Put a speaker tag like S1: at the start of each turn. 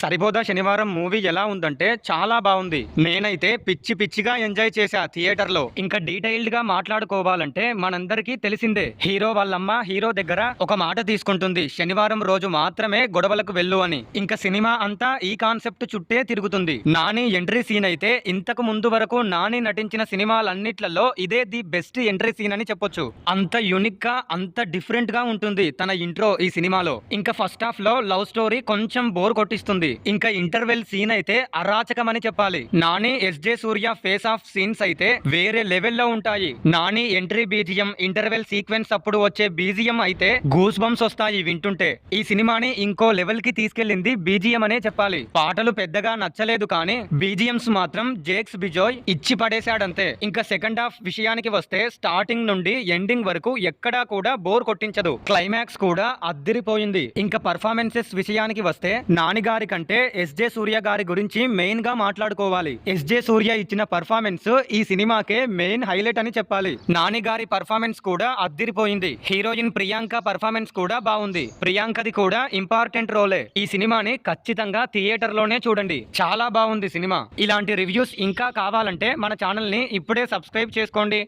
S1: సరిపోదా శనివారం మూవీ ఎలా ఉందంటే చాలా బాగుంది. నేనైతే పిచ్చి పిచ్చిగా ఎంజాయ్ చేశా థియేటర్లో. ఇంకా డీటెయిల్డ్ గా మాట్లాడుకోవాలంటే మనందరికీ తెలిసిందే, హీరో వాళ్ళమ్మ హీరో దగ్గర ఒక మాట తీసుకుంటుంది, శనివారం రోజు మాత్రమే గొడవలకు వెళ్ళు అని. ఇంకా సినిమా అంతా ఈ కాన్సెప్ట్ చుట్టే తిరుగుతుంది. నాని ఎంట్రీ సీన్ అయితే ఇంతకు ముందు వరకు నాని నటించిన సినిమాలన్నిట్లలో ఇదే ది బెస్ట్ ఎంట్రీ సీన్ అని చెప్పొచ్చు. అంత యూనిక్ గా అంత డిఫరెంట్ గా ఉంటుంది తన ఇంట్రో ఈ సినిమాలో. ఇంకా ఫస్ట్ హాఫ్ లో లవ్ స్టోరీ కొంచెం బోర్ కొట్టిస్తుంది. ఇంకా ఇంటర్వెల్ సీన్ అయితే అరాచకం అని చెప్పాలి. Nani SJ Surya face of scenes అయితే వేరే లెవెల్లో ఉంటాయి. Nani entry BGM, interval sequence అప్పుడు వచ్చే బీజిఎం అయితే గూస్ బంప్స్ వస్తాయి వింటుంటే. ఈ సినిమాని ఇంకో లెవెల్ కి తీసుకెళ్లింది బీజిఎం అనే చెప్పాలి. పాటలు పెద్దగా నచ్చలేదు కానీ బీజిఎంస్ మాత్రం జేక్స్ బిజోయ్ ఇచ్చి పడేశాడంతే. ఇంకా సెకండ్ హాఫ్ విషయానికి వస్తే స్టార్టింగ్ నుండి ఎండింగ్ వరకు ఎక్కడా కూడా బోర్ కొట్టించదు. క్లైమాక్స్ కూడా అద్దిరిపోయింది. ఇంకా పర్ఫార్మెన్సెస్ విషయానికి వస్తే నాని గారి కంటే ఎస్జే సూర్య గారి గురించి మెయిన్ గా మాట్లాడుకోవాలి. ఎస్జే సూర్య ఇచ్చిన పర్ఫార్మెన్స్ ఈ సినిమాకే మెయిన్ హైలైట్ అని చెప్పాలి. నాని గారి పర్ఫార్మెన్స్ కూడా అద్దిరిపోయింది. హీరోయిన్ ప్రియాంక పర్ఫార్మెన్స్ కూడా బాగుంది. ప్రియాంకది కూడా ఇంపార్టెంట్ రోలే. ఈ సినిమాని ఖచ్చితంగా థియేటర్ లోనే చూడండి, చాలా బాగుంది సినిమా. ఇలాంటి రివ్యూస్ ఇంకా కావాలంటే మన ఛానల్ ని ఇప్పుడే సబ్స్క్రైబ్ చేసుకోండి.